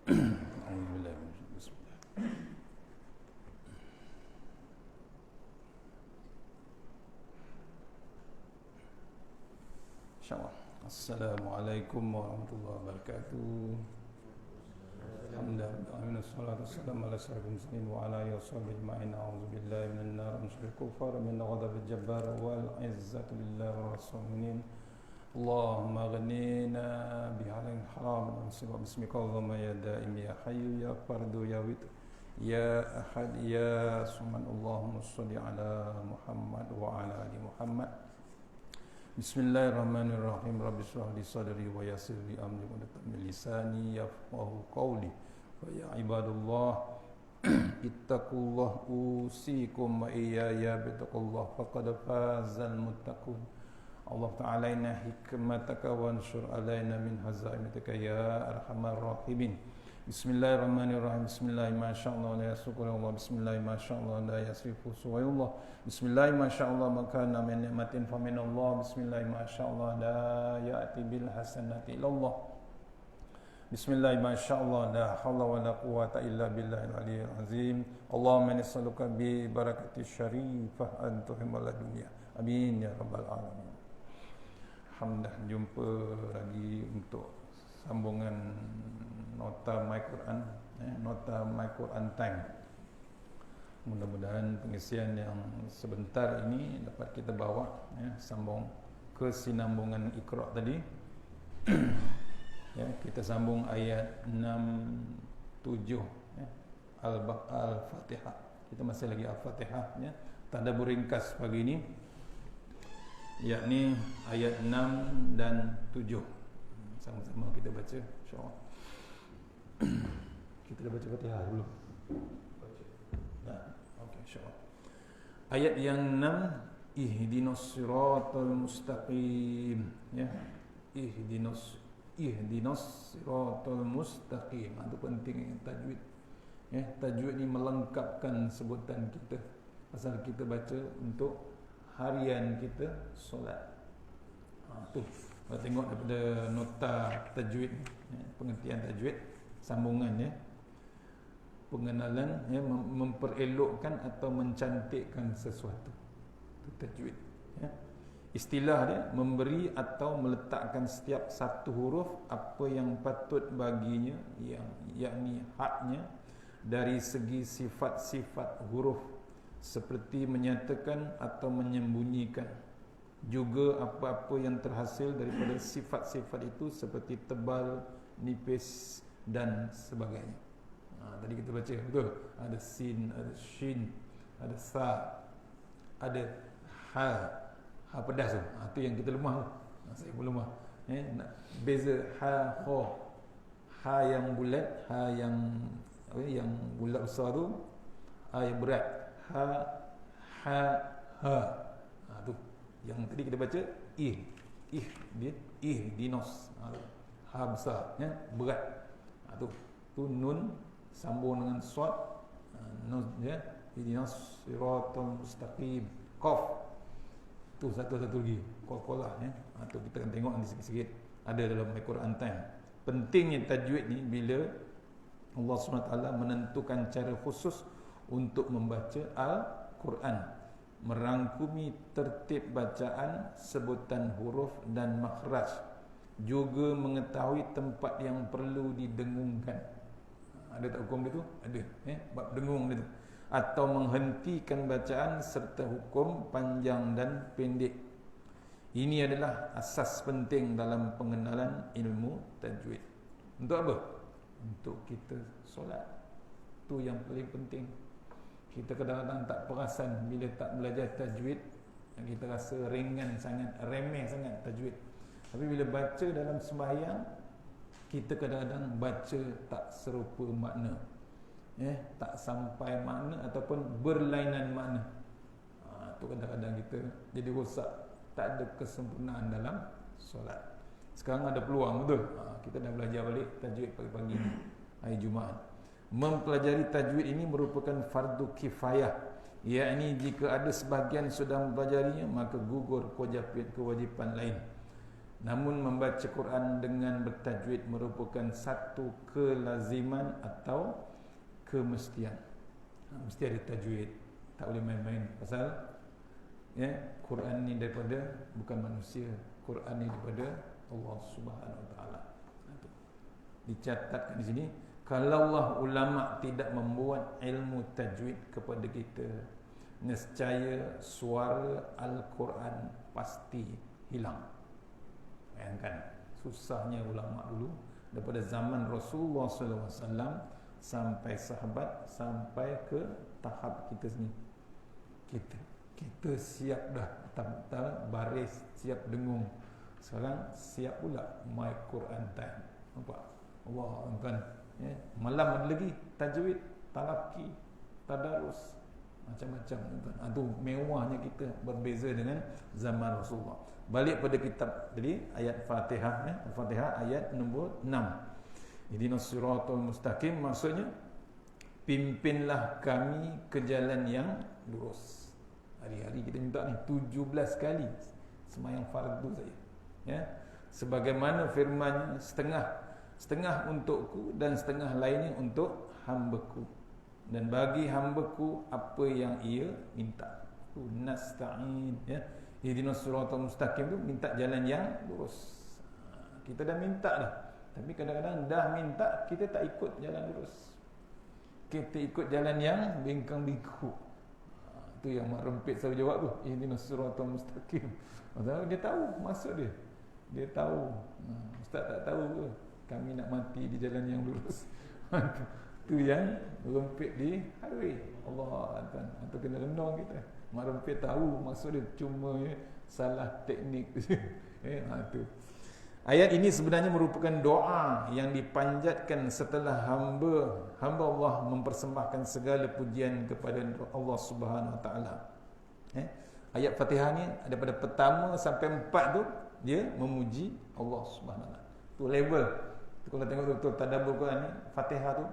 InsyaAllah. Assalamualaikum warahmatullahi wabarakatuh. Alhamdulillah, wassalatu wassalamu ala asyrafil mursalin wa ala alihi washabbihi ajma'in. A'udzu billahi minan nar min syarril kufar min ghadabil jabbar wal izzatu lillahi wa rasulih. Allahumma ghnina bihalal haram wa sibab bismika Allahumma ya daim ya hayyu ya fardu ya witr ya ahad ya samad. Allahumma shalli ala Muhammad wa ala ali Muhammad. Bismillahirrahmanirrahim. Rabbi shrah li sadri wa yassir li amri wa min lisani yafqahu qawli. Wa ya ibadallah ittaqullah usikum wa iyaya bittaqullah faqad fazal muttaqun. Allah ta'ala inna hikmataka wa anshur alaina min hazaimatika ya arhamar rahimin. Bismillahirrahmanirrahim. Bismillahirrahmanirrahim. La yasrikullah. Bismillahirrahmanirrahim. La yasrifu suwayullah. Bismillahirrahmanirrahim. Makana min ni'matin faminallah. Bismillahirrahmanirrahim. La ya'ti bil hasanati illallah. Bismillahirrahmanirrahim. La hawla wa la quwata illa billahil aliyyil azim. Allahumma nas'aluka bi barakati syarifah an tuhimmal dunya. Amin ya rabbal alamin. Alhamdulillah, jumpa lagi untuk sambungan Nota My Quran, Nota My Quran Time. Mudah-mudahan pengisian yang sebentar ini dapat kita bawa sambung kesinambungan Iqra tadi. Kita sambung ayat 6, 7 Al-Fatihah. Kita masih lagi Al-Fatihah tadabbur ringkas pagi ini, yakni ayat 6 dan 7. Sama-sama kita baca insya-Allah. Kita dah baca Fatihah belum? Baca. Nah, okey insya-Allah. Ayat yang 6, ihdinas siratal mustaqim, ihdinas siratal mustaqim. Itu penting tajwid. Tajwid ni melengkapkan sebutan kita pasal kita baca untuk harian kita solat. Tu kalau tengok daripada nota tajwid, pengertian tajwid, sambungan pengenalan, memperelokkan atau mencantikkan sesuatu. Itu tajwid. Istilah dia memberi atau meletakkan setiap satu huruf apa yang patut baginya, yakni haknya dari segi sifat-sifat huruf, seperti menyatakan atau menyembunyikan. Juga apa-apa yang terhasil daripada sifat-sifat itu seperti tebal, nipis dan sebagainya. Tadi kita baca betul, ada sin, ada shin, ada sa, ada ha. Ha pedas tu. Itu yang kita lemah tu. Saya pun lemah. Beza ha, kha. Ha yang bulat, ha yang bulat besar tu, ha yang berat. Ha, ha, ha. Tu yang tadi kita baca dinos. Ha besar, berat. Tu nun sambung dengan sad, nun dinos siratal mustaqim. Qaf. Tu satu-satu lagi. Qaf-qaf tu kita akan tengok nanti sikit-sikit. Ada dalam Al-Quran Time. Pentingnya tajwid ni bila Allah SWT menentukan cara khusus untuk membaca Al-Quran, merangkumi tertib bacaan, sebutan huruf dan makhraj, juga mengetahui tempat yang perlu didengungkan. Ada tak hukum dia tu? Ada. Bab dengung dia tu. Atau menghentikan bacaan serta hukum panjang dan pendek. Ini adalah asas penting dalam pengenalan ilmu tajwid. Untuk apa? Untuk kita solat. Tu yang paling penting. Kita kadang-kadang tak perasan bila tak belajar tajwid, kita rasa ringan sangat, remeh sangat tajwid. Tapi bila baca dalam sembahyang, kita kadang-kadang baca tak serupa makna, tak sampai makna ataupun berlainan makna. Tu kadang-kadang kita jadi rosak, tak ada kesempurnaan dalam solat. Sekarang ada peluang, betul? Kita dah belajar balik tajwid pagi-pagi ni, hari Jumaat. Mempelajari tajwid ini merupakan fardu kifayah, yakni jika ada sebahagian sudah mempelajarinya, maka gugur kewajipan lain. Namun membaca Quran dengan bertajwid merupakan satu kelaziman atau kemestian. Mesti ada tajwid, tak boleh main-main. Pasal Quran ni daripada bukan manusia, Quran ni daripada Allah Subhanahu Wa Taala. Dicatatkan di sini, kalaulah ulama tidak membuat ilmu tajwid kepada kita, nescaya suara Al-Quran pasti hilang. Bayangkan susahnya ulama dulu daripada zaman Rasulullah SAW sampai sahabat, sampai ke tahap kita sini. Kita siap dah betul-betul baris, siap dengung. Sekarang siap pula my Quran time. Nampak? Allah kan. Malam ada lagi tajwid, talaqi, tadarus, macam-macam tuan. Itu mewahnya kita, berbeza dengan zaman Rasulullah. Balik pada kitab tadi, ayat Fatihah, Al-Fatihah ayat nombor 6. Ihdinas siratal mustaqim, maksudnya pimpinlah kami ke jalan yang lurus. Hari-hari kita minta ni 17 kali sembahyang fardu saja. Sebagaimana firman-Nya, setengah untukku dan setengah lainnya untuk hamba-Ku. Dan bagi hamba-Ku apa yang ia minta. Nasta'in, Ihdinas siratal mustaqim tu minta jalan yang lurus. Kita dah minta dah, tapi kadang-kadang dah minta kita tak ikut jalan lurus. Kita ikut jalan yang bingkang-bingku. Itu yang Mak Rempit selalu jawab tu, Ihdinas siratal mustaqim. Maksudnya dia tahu maksud dia. Dia tahu. Ustaz tak tahu ke? Kami nak mati di jalan yang lurus. Itu yang Rempit di highway. Allah Tuhan. Atau kena rendang kita. Mak Rempit tahu maksud dia, cuma salah teknik. Itu. Ayat ini sebenarnya merupakan doa yang dipanjatkan setelah hamba Allah mempersembahkan segala pujian kepada Allah Subhanahu Wa Taala. Ayat Fatihah ni daripada pertama sampai 4 tu dia memuji Allah Subhanahu Wa Taala. Tu level. Kalau tengok betul tadabbur Quran ni, Fatihah tu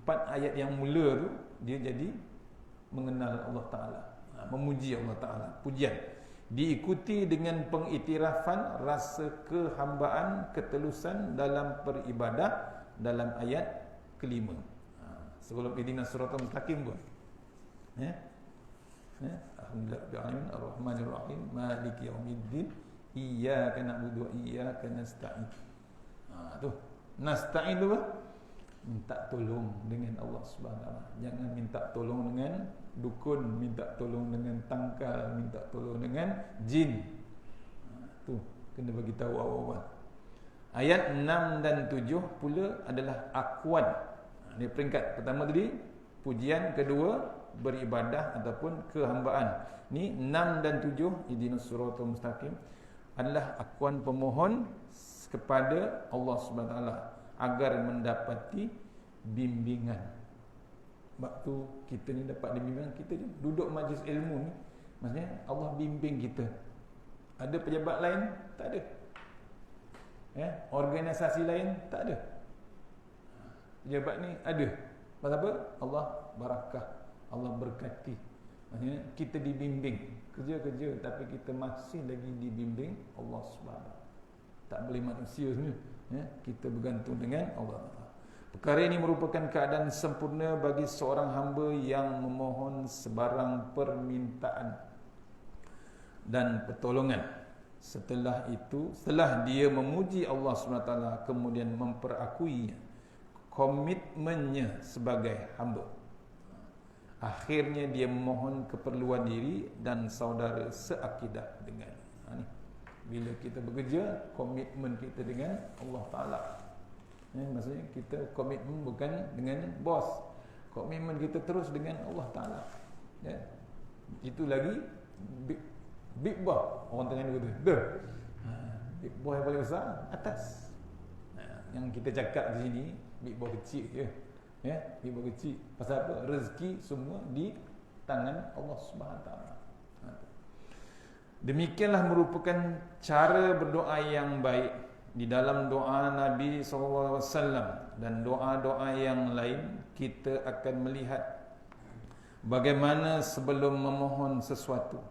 4 ayat yang mula tu dia jadi mengenal Allah Ta'ala, memuji Allah Ta'ala, pujian, diikuti dengan pengiktirafan rasa kehambaan, ketelusan dalam beribadah dalam ayat kelima. Sebelum ihdinas siratal mustaqim pun Alhamdulillah Ar-Rahmanir Rahim Maliki Yaumiddin Iyyaka na'budu wa iyyaka nasta'in. Tu nasta'in tu apa? Minta tolong dengan Allah Subhanahu Wa Taala. Jangan minta tolong dengan dukun, minta tolong dengan tangkal, minta tolong dengan jin. Tu kena bagi tahu awal-awal. Ayat 6 dan 7 pula adalah aqwan. Ini peringkat pertama tadi pujian, kedua beribadah ataupun kehambaan. Ni 6 dan 7 ihdinas siratal mustaqim adalah aqwan pemohon kepada Allah Subhanahu Wa Taala agar mendapati bimbingan. Waktu kita ni dapat bimbingan, kita je duduk majlis ilmu ni, maksudnya Allah bimbing kita. Ada pejabat lain? Tak ada. Organisasi lain? Tak ada. Pejabat ni ada. Pasal apa? Allah barakah, Allah berkati. Maksudnya kita dibimbing, kerja-kerja, tapi kita masih lagi dibimbing Allah Subhanahu. Tak boleh manusia sebenarnya. Kita bergantung dengan Allah. Perkara ini merupakan keadaan sempurna bagi seorang hamba yang memohon sebarang permintaan dan pertolongan. Setelah dia memuji Allah SWT, kemudian memperakuinya, komitmennya sebagai hamba, akhirnya dia memohon keperluan diri dan saudara seakidah dengan. Bila kita bekerja, komitmen kita dengan Allah Ta'ala. Maksudnya kita komitmen bukan dengan bos, komitmen kita terus dengan Allah Ta'ala. Itu lagi big boss. Orang Terengganu kata big boss yang paling besar atas. Yang kita cakap di sini big boss kecil je. Big boss kecil. Pasal apa? Rezeki semua di tangan Allah Subhanahu Wa Ta'ala. Demikianlah merupakan cara berdoa yang baik di dalam doa Nabi SAW dan doa-doa yang lain. Kita akan melihat bagaimana sebelum memohon sesuatu,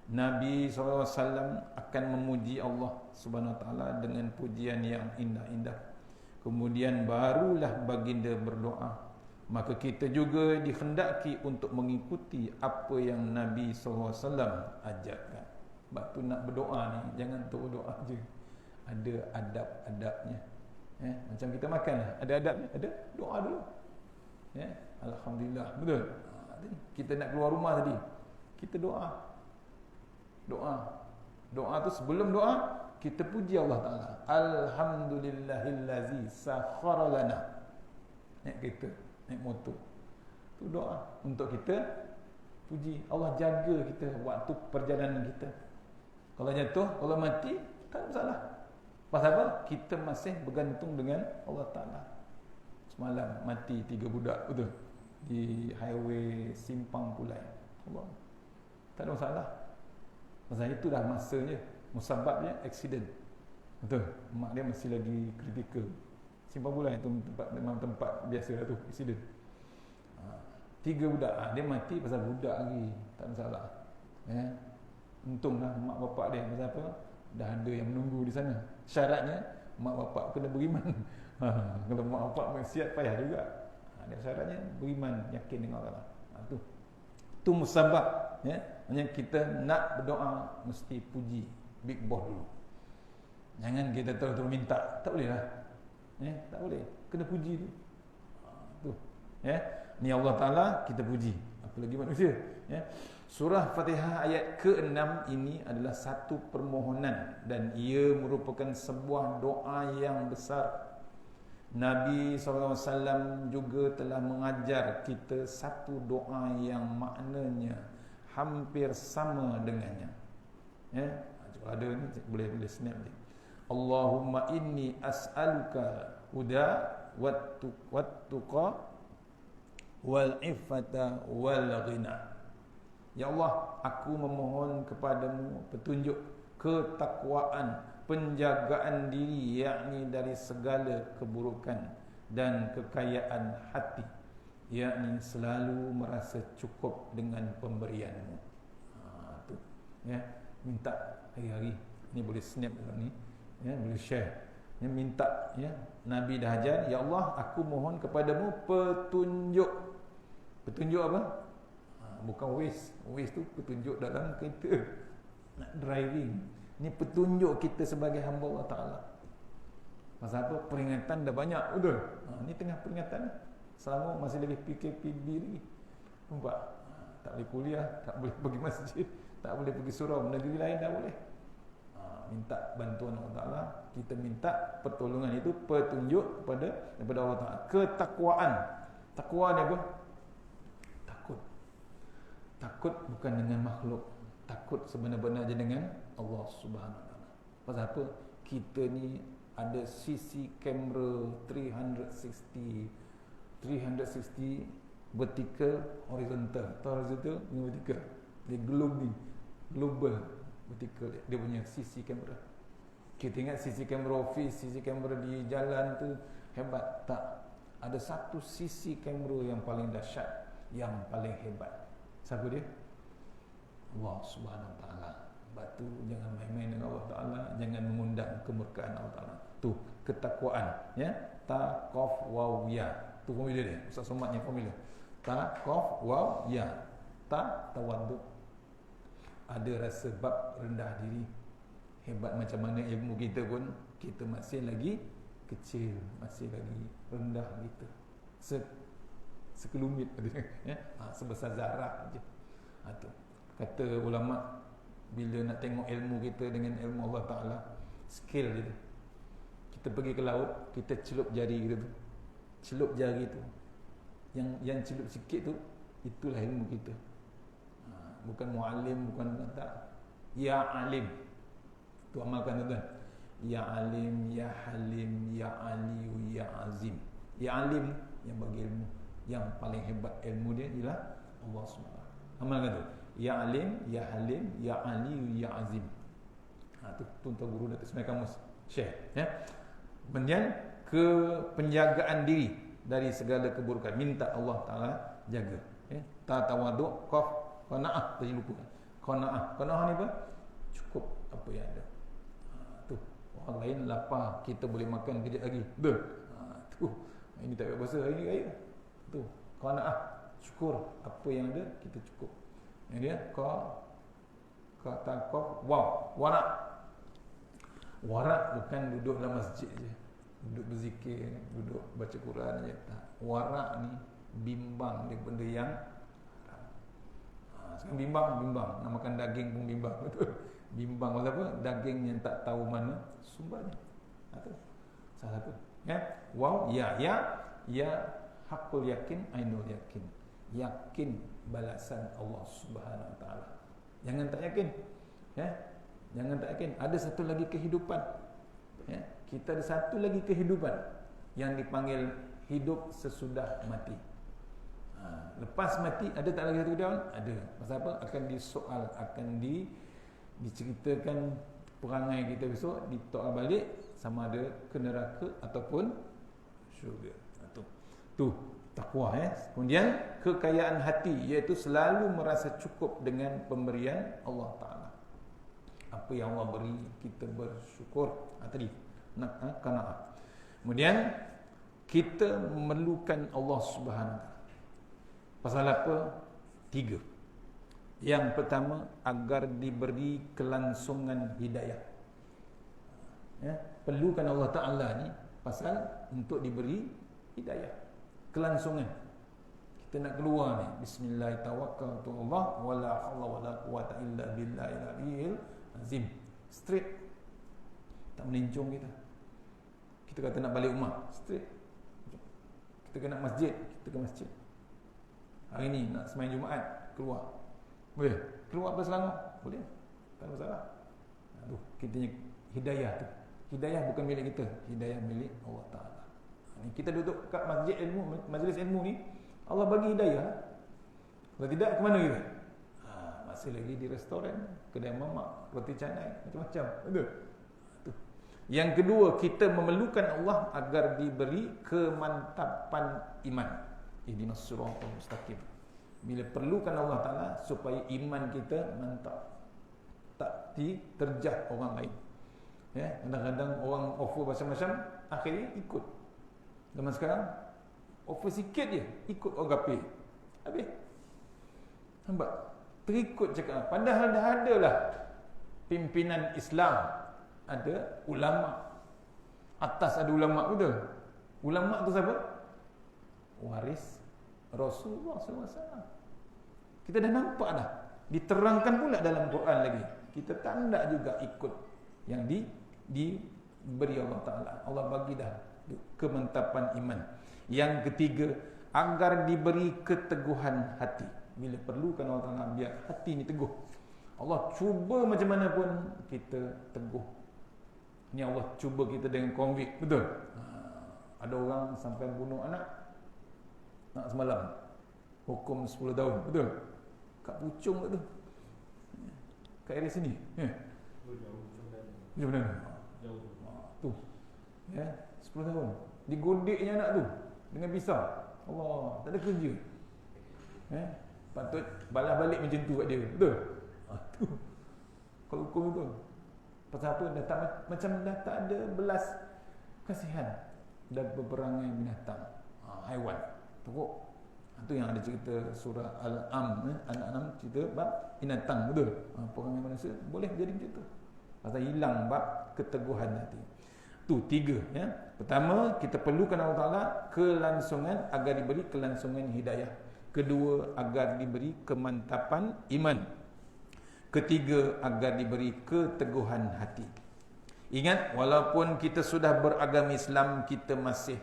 Nabi SAW akan memuji Allah Subhanahu Wa Taala dengan pujian yang indah-indah. Kemudian barulah baginda berdoa. Maka kita juga dikhendaki untuk mengikuti apa yang Nabi SAW ajarkan. Sebab tu nak berdoa ni, jangan untuk berdoa je. Ada adab-adabnya. Macam kita makan lah, ada adabnya, ada doa dulu. Alhamdulillah, betul. Kita nak keluar rumah tadi, kita doa. Doa tu sebelum doa kita puji Allah Taala. Alhamdulillahillazi sakhara lana. Kita naik motor. Tu doa untuk kita puji Allah, jaga kita waktu perjalanan kita. Kalau jatuh, kalau mati, tak ada masalah. Pasal apa? Kita masih bergantung dengan Allah Taala. Semalam mati 3 budak, betul? Di highway Simpang Pulai. Allah. Tak ada masalah. Pasal itu dah masanya, musababnya aksiden. Betul? Mak dia masih lagi kritikal. Simpang Pulai itu memang tempat biasa lah tu, aksiden. 3 budak, dia mati pasal budak lagi, tak ada masalah. Untunglah mak bapak dia, pasal apa? Dah ada yang menunggu di sana. Syaratnya mak bapak kena beriman. Kalau mak bapak maksiat payah juga. Dia syaratnya beriman, yakin dengan Allah. Tu musabab, Maksudnya kita nak berdoa mesti puji Big Boss dulu. Jangan kita terus minta, tak boleh lah. Tak boleh, kena puji tu. Ni Allah Taala kita puji, apalagi manusia. Surah Fatihah ayat ke-6 ini adalah satu permohonan dan ia merupakan sebuah doa yang besar. Nabi SAW juga telah mengajar kita satu doa yang maknanya hampir sama dengannya. Kalau ada ni boleh snap dia. Allahumma inni as'aluka huda wat-tuqa wal iffata wal ghina. Ya Allah, aku memohon kepadamu petunjuk, ketakwaan, penjagaan diri, yakni dari segala keburukan, dan kekayaan hati, yakni selalu merasa cukup dengan pemberianmu. Minta hari-hari ni, boleh snap ni, boleh share. Minta, Nabi dah ajar, ya Allah, aku mohon kepadamu petunjuk. Petunjuk apa? Bukan Waze tu petunjuk dalam kereta nak driving. Ni petunjuk kita sebagai hamba Allah Ta'ala. Pasal apa? Peringatan dah banyak, betul? Ni tengah peringatan selama masih lagi PKPB lagi. Nampak? Tak boleh kuliah, tak boleh pergi masjid, tak boleh pergi surau, negeri lain dah boleh. Minta bantuan Allah Ta'ala, kita minta pertolongan itu, petunjuk daripada Allah Ta'ala. Ketakwaan. Takwa ni apa? Takut bukan dengan makhluk, takut sebenar-benarnya dengan Allah Subhanahu Wa Taala. Pasal apa? Kita ni ada sisi kamera 360 vertical, horizontal. Horizontal ni vertical. Dia global vertical dia punya sisi kamera. Kita ingat sisi kamera office, sisi kamera di jalan tu hebat. Tak. Ada satu sisi kamera yang paling dahsyat, yang paling hebat. Siapa dia? Allah Subhanahu Wa Taala. Sebab tu jangan main-main dengan Allah Taala, jangan mengundang kemurkaan Allah Taala. Tu ketakwaan, ta qaf waw ya. Tu formula dia. Ustaz Somad ni formula. Ta qaf waw ya. Ta tawaddu. Ada rasa bab rendah diri. Hebat macam mana ilmu kita pun, kita masih lagi kecil, masih lagi rendah kita. Sekelumit sebesar zarah aja. Tu kata ulama, bila nak tengok ilmu kita dengan ilmu Allah Ta'ala, skill dia tu, kita pergi ke laut, kita celup jari kita tu, celup jari tu, yang celup sikit tu, itulah ilmu kita. Bukan muallim, bukan tak. Ya alim, tu amalkan tuan-tuan. Ya alim, ya halim, ya aliyu, ya azim. Ya alim yang bagi ilmu, yang paling hebat ilmu dia ialah Allah SWT. Amalkan tu. Ya alim, ya halim, ya aliyu, ya azim. Tu tuan-tuan guru Datuk Ismail Kamus share. Kemudian penjagaan diri dari segala keburukan. Minta Allah Ta'ala jaga. Ta tawaduk, qaf, qana'ah. Tadi lupa. Qanaah ni apa? Cukup apa yang ada. Tu orang lain lapar, kita boleh makan kejap lagi. Betul? Tu ini tak payah puasa, hari ni raya. Tu qanaah, syukur apa yang ada kita cukup. Yang dia kata warak bukan duduk dalam masjid je, duduk berzikir, duduk baca Quran je, tak. Warak ni bimbang dia benda yang haram. Sekarang bimbang nak makan daging pun bimbang, betul. Bimbang pasal apa? Daging yang tak tahu mana sumbernya. Itu salah satu. Ya hakul yakin, ainul yakin. Yakin balasan Allah Subhanahu Wa Taala. Jangan tak yakin. Jangan tak yakin. Ada satu lagi kehidupan. Kita ada satu lagi kehidupan yang dipanggil hidup sesudah mati. Lepas mati ada tak lagi satu kehidupan? Ada. Pasal apa? Akan disoal, akan diceritakan perangai kita besok, ditoak balik sama ada ke neraka ataupun syurga. Tu takwa. Kemudian kekayaan hati, iaitu selalu merasa cukup dengan pemberian Allah Ta'ala. Apa yang Allah beri, kita bersyukur. Tadi qanaah. Kemudian kita memerlukan Allah Subhanahu Wa Ta'ala. Pasal apa? 3. Yang pertama, agar diberi kelangsungan hidayah. Perlukan Allah Ta'ala ni pasal untuk diberi hidayah, kelangsungan. Kita nak keluar ni, bismillahirrahmanirrahim, wala haula wala quwata illa billahil azim. Straight, tak melincung kita. Kita kata nak balik rumah, straight. Kita kena masjid, kita ke masjid. Hari ni nak sembahyang Jumaat, keluar. Boleh? Keluar ke Selangor? Boleh? Tak ada masalah. Kita hidayah tu. Hidayah bukan milik kita, hidayah milik Allah Ta'ala. Kita duduk kat masjid ilmu, majlis ilmu ni, Allah bagi hidayah. Kalau tidak, ke mana kita? Masih lagi di restoran, kedai mamak, roti canai, macam-macam. Betul? Yang kedua, kita memerlukan Allah agar diberi kemantapan iman. Ihdinas siratal mustaqim. Bila perlukan Allah Ta'ala supaya iman kita mantap, tak diterjah orang lain. Kadang-kadang orang offer macam-macam, akhirnya ikut. Zaman sekarang offer sikit je, ikut orang kafir. Habis. Nampak? Terikut cakap. Padahal dah ada lah pimpinan Islam, ada ulama. Atas ada ulama, betul? Ulama tu siapa? Waris Rasulullah SAW. Kita dah nampak dah, diterangkan pula dalam Quran lagi. Kita tanda juga ikut yang diberi Allah Ta'ala. Allah bagi dah kemantapan iman. Yang ketiga, agar diberi keteguhan hati. Bila perlukan Allah Ta'ala, biar hati ni teguh. Allah cuba macam mana pun kita teguh. Ni Allah cuba kita dengan konvik, betul? Ada orang sampai bunuh anak, nak semalam, hukum 10 tahun, betul? Kat Puchong kat tu, kat area sini. Jauh mana? Tu 10 tahun digodeknya anak tu dengan pisau. Allah, tak ada kerja. Patut balas balik macam tu kat dia, betul? Tu kalau hukum tu pasal apa? Dah tak, macam dah tak ada belas kasihan, dah berperangai binatang, haiwan. Teruk. Itu yang ada cerita surah Al-Am, Al-An'am, cerita bab binatang, betul? Perangai manusia boleh jadi macam tu. Pasal hilang bab keteguhan hati. Tu 3. Pertama, kita perlukan Allah Ta'ala kelangsungan, agar diberi kelangsungan hidayah. Kedua, agar diberi kemantapan iman. Ketiga, agar diberi keteguhan hati. Ingat, walaupun kita sudah beragama Islam, kita masih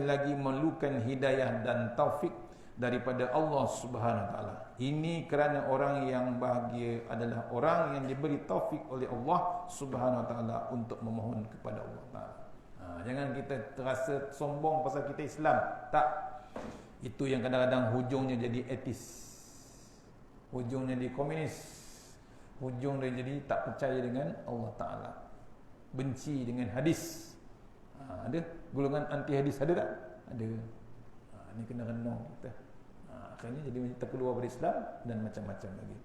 lagi memerlukan hidayah dan taufik daripada Allah Subhanahu Wa Taala. Ini kerana orang yang bahagia adalah orang yang diberi taufik oleh Allah Subhanahu Wa Taala untuk memohon kepada Allah Taala. Jangan kita terasa sombong pasal kita Islam. Tak. Itu yang kadang-kadang hujungnya jadi etis, hujungnya jadi komunis, hujung dia jadi tak percaya dengan Allah Ta'ala, benci dengan hadis. Ada golongan anti hadis, ada tak? Ada. Ini kena renung kita. Akhirnya jadi terkeluar dari Islam dan macam-macam lagi.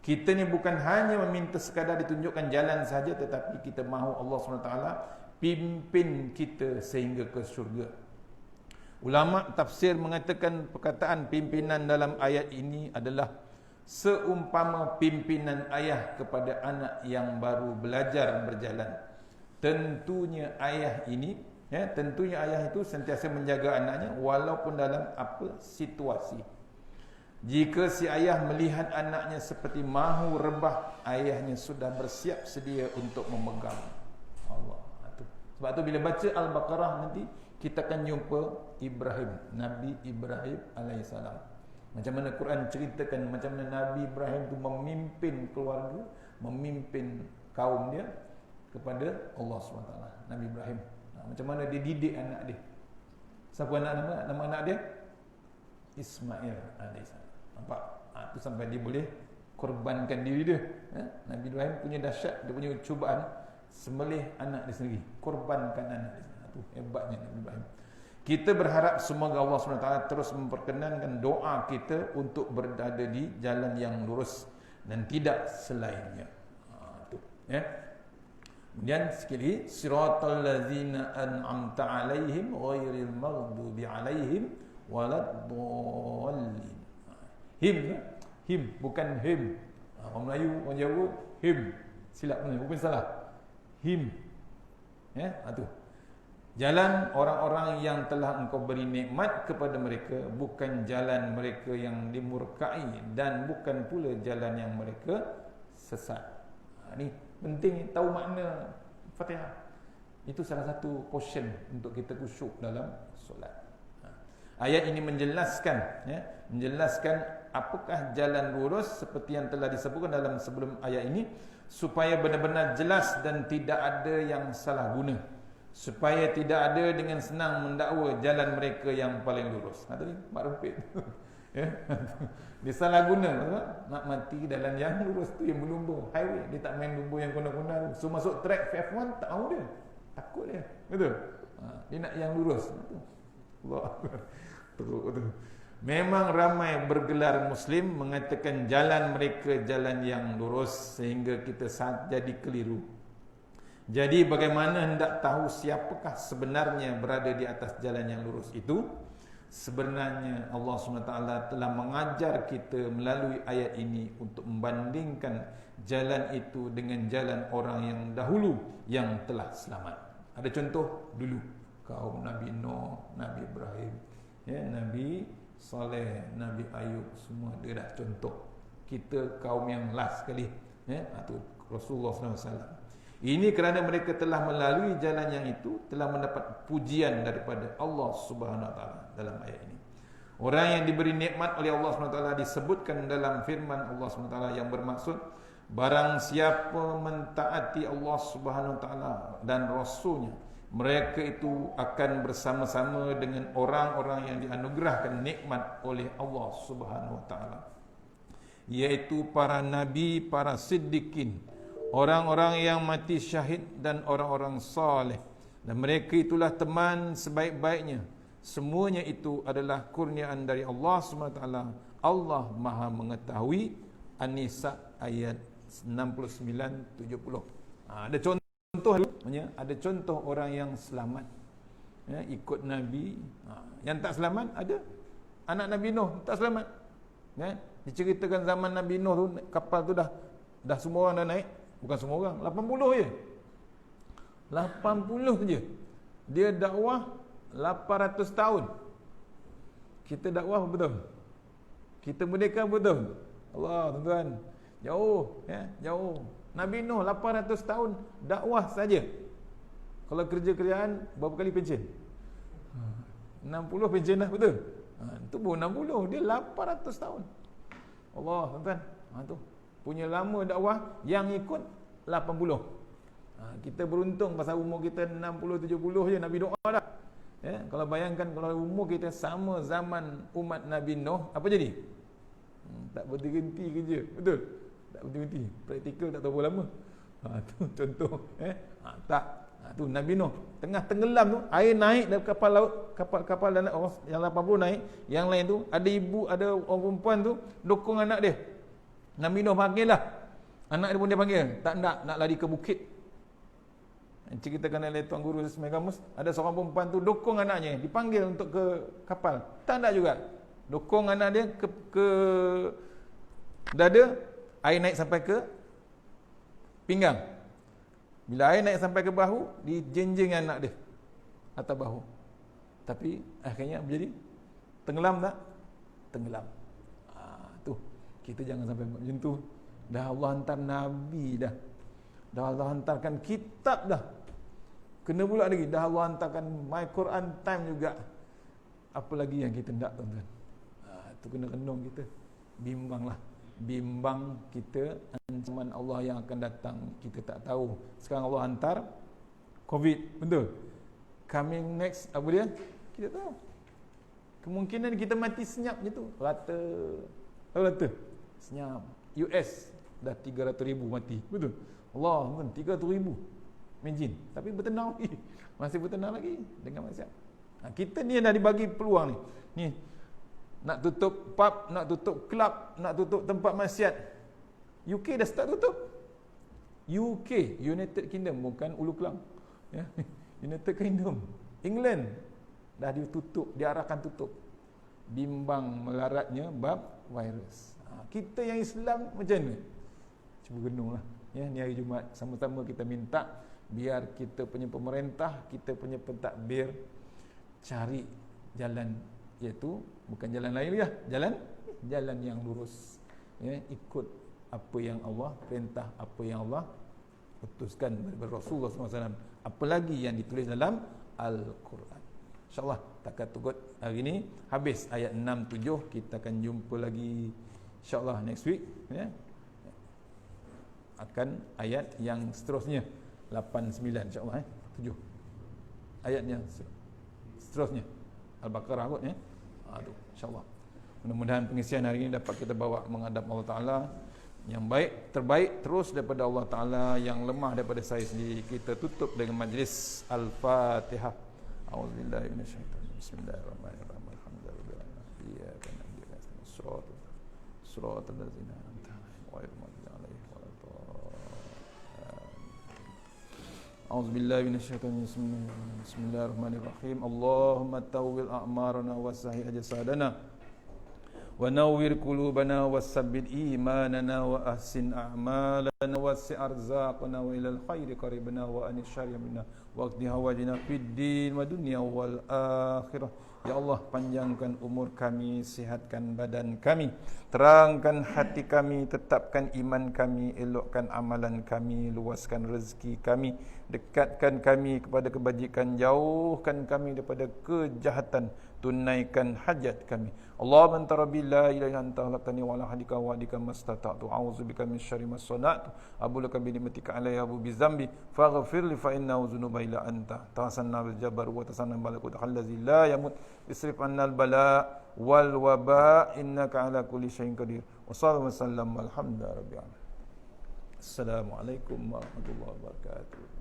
Kita ni bukan hanya meminta sekadar ditunjukkan jalan saja, tetapi kita mahu Allah SWT pimpin kita sehingga ke syurga. Ulama tafsir mengatakan perkataan pimpinan dalam ayat ini adalah seumpama pimpinan ayah kepada anak yang baru belajar berjalan. Tentunya ayah ini, tentunya ayah itu sentiasa menjaga anaknya walaupun dalam apa situasi. Jika si ayah melihat anaknya seperti mahu rebah, ayahnya sudah bersiap sedia untuk memegang. Allah. Sebab tu bila baca Al-Baqarah nanti, kita akan jumpa Ibrahim, Nabi Ibrahim alaihissalam. Macam mana Quran ceritakan macam mana Nabi Ibrahim tu memimpin keluarga, memimpin kaum dia kepada Allah SWT. Nabi Ibrahim. Macam mana dia didik anak dia. Siapa nama anak dia? Ismail alaihissalam. Nampak? Itu sampai dia boleh korbankan diri dia. Nabi Ibrahim punya dahsyat, dia punya cubaan, sembelih anak dia sendiri, korbankan anak dia. Itu hebatnya Nabi Ibrahim. Kita berharap semoga Allah SWT terus memperkenankan doa kita untuk berada di jalan yang lurus dan tidak selainnya. Itu, ya. Kemudian sekali, siratal ladzina an'amta 'alaihim ghairil maghdubi 'alaihim waladdallin. Him bukan him. Orang Melayu, orang Jawa him. Silap ni, bukan salah. Him. Ya, itu. Jalan orang-orang yang telah engkau beri nikmat kepada mereka, bukan jalan mereka yang dimurkai dan bukan pula jalan yang mereka sesat. Ni penting tahu makna Fatihah. Itu salah satu portion untuk kita khusyuk dalam solat. Ayat ini menjelaskan, menjelaskan apakah jalan lurus seperti yang telah disebutkan dalam sebelum ayat ini, supaya benar-benar jelas dan tidak ada yang salah guna, supaya tidak ada dengan senang mendakwa jalan mereka yang paling lurus. Tadi Mak Rempit dia salah guna, nak mati jalan yang lurus tu yang berlumba highway, dia tak main lumba yang kona-kona. So masuk track F1 tak mahu dia, takut dia, betul. Dia nak yang lurus. Allah teruk tu. Memang ramai bergelar Muslim mengatakan jalan mereka jalan yang lurus, sehingga kita jadi keliru. Jadi bagaimana hendak tahu siapakah sebenarnya berada di atas jalan yang lurus itu? Sebenarnya Allah SWT telah mengajar kita melalui ayat ini untuk membandingkan jalan itu dengan jalan orang yang dahulu yang telah selamat. Ada contoh dulu, kaum Nabi Nuh, Nabi Ibrahim, Nabi Saleh, Nabi Ayub, semua dia dah contoh. Kita kaum yang last sekali, itu Rasulullah SAW. Ini kerana mereka telah melalui jalan yang itu, telah mendapat pujian daripada Allah Subhanahu Wa Taala dalam ayat ini. Orang yang diberi nikmat oleh Allah Subhanahu Wa Taala disebutkan dalam firman Allah Subhanahu Wa Taala yang bermaksud, barang siapa mentaati Allah Subhanahu Wa Taala dan Rasulnya, mereka itu akan bersama-sama dengan orang-orang yang dianugerahkan nikmat oleh Allah Subhanahu Wa Taala, yaitu para nabi, para siddiqin, orang-orang yang mati syahid dan orang-orang saleh. Dan mereka itulah teman sebaik-baiknya. Semuanya itu adalah kurniaan dari Allah SWT. Allah Maha mengetahui. An-Nisa ayat 69-70. Ada contoh, ada contoh orang yang selamat, ikut Nabi. Yang tak selamat ada anak Nabi Nuh tak selamat. Diceritakan zaman Nabi Nuh tu, kapal tu dah semua orang dah naik. Bukan semua orang, 80 je. 80 je. Dia dakwah 800 tahun. Kita dakwah betul. Kita merdeka betul. Allah, tuan-tuan. Jauh, jauh. Nabi Nuh 800 tahun dakwah saja. Kalau kerja-kerjaan berapa kali pencen? 60 pencen dah, betul. Itu pun 60, dia 800 tahun. Allah, tuan-tuan. Tu punya lama dakwah, yang ikut 80. Kita beruntung pasal umur kita 60-70 je Nabi doa dah. Kalau bayangkan kalau umur kita sama zaman umat Nabi Nuh, apa jadi? Tak berhenti kerja, betul? Tak berhenti. Praktikal tak tahu berapa lama. Tu contoh. Tak. Tu Nabi Nuh tengah tenggelam tu, air naik dari kapal laut, kapal dan orang yang 80 naik, yang lain tu ada ibu, ada orang perempuan tu dokong anak dia. Nabi Nuh panggil lah. Anak dia pun dia panggil, tak nak lari ke bukit. Ceritakan oleh Tuan Guru Ismail Kamus, ada seorang perempuan tu dokong anaknya, dipanggil untuk ke kapal. Tak nak juga. Dokong anak dia ke dada, air naik sampai ke pinggang. Bila air naik sampai ke bahu, dijenjeng anak dia atas bahu. Tapi akhirnya menjadi tenggelam tak? Tenggelam. Tu kita jangan sampai macam tu. Dah Allah hantar Nabi dah. Dah Allah hantarkan kitab dah. Kena pula lagi, dah Allah hantarkan My Quran Time juga. Apa lagi yang kita nak, tuan-tuan? Tu kena renung kita. Bimbanglah. Bimbang kita ancaman Allah yang akan datang, kita tak tahu. Sekarang Allah hantar COVID, betul? Coming next, apa dia? Kita tahu. Kemungkinan kita mati senyap je tu. Rata. Tahu rata? Senyap. US dah 300,000 mati, betul? Allah pun 300,000. Imagine. Tapi bertenang lagi. Masih bertenang lagi dengan maksiat. Kita ni dah dibagi peluang ni. Ni nak tutup pub, nak tutup kelab, nak tutup tempat maksiat. UK dah start tutup. UK, United Kingdom, bukan Ulu Kelang. Ya. United Kingdom. England dah ditutup, diarahkan tutup. Bimbang melaratnya bab virus. Kita yang Islam macam ni. Cuba renunglah. Ya, ni hari Jumaat sama-sama kita minta biar kita punya pemerintah, kita punya pentadbir cari jalan, iaitu bukan jalan lain lah, jalan yang lurus. Ya, ikut apa yang Allah perintah, apa yang Allah putuskan daripada Rasulullah SAW, apalagi yang ditulis dalam Al-Quran. InsyaAllah takat tugut hari ini habis ayat 6-7. Kita akan jumpa lagi InsyaAllah next week, ya, akan ayat yang seterusnya 8-9 insyaAllah, 7 ayatnya seterusnya Al-Baqarah kot, ya. Tu insyaAllah. Mudah-mudahan pengisian hari ini dapat kita bawa menghadap Allah Ta'ala yang baik, terbaik terus daripada Allah Ta'ala, yang lemah daripada saya sendiri. Kita tutup dengan majlis Al-Fatihah. A'udzubillahi minasyaitanir. Bismillahirrahmanirrahim. Alhamdulillah. Iyyaka na'budu wa iyyaka nasta'in. Shiratal ladzina an'amta 'alaihim ghairil maghdubi 'alaihim waladdallin. A'udzubillahi minasyaitanir rajim. Bismillahirrahmanirrahim. Allahumma tawwil a'marana wa sahih jasadana wa nawwir qulubana wa sabbit imanana wa ahsin a'malana wa wasi' arzaqana wa ilal khairi qaribna wa anis syarri minna wa qdi hawajina fid din wa dunya wal akhirah. Ya Allah, panjangkan umur kami, sihatkan badan kami, terangkan hati kami, tetapkan iman kami, elokkan amalan kami, luaskan rezeki kami, dekatkan kami kepada kebajikan, jauhkan kami daripada kejahatan, tunaikan hajat kami. Allahumma anta rabbi la ilaha illa anta khalaqtani wa ala hadika wa hadika mastata'tu a'udzubika min syarri ma sana'tu abulaka bi ni'matika alayya wa bi dzambi faghfir li fa innahu dzunuba illa anta tasanna bil jabbar wa tasanna malakut allazi la yamut isrif anna al bala wal waba innaka ala kulli syai'in qadir wa sallallahu alaihi wasallam walhamdulillahi rabbil alamin. Assalamualaikum warahmatullahi wabarakatuh.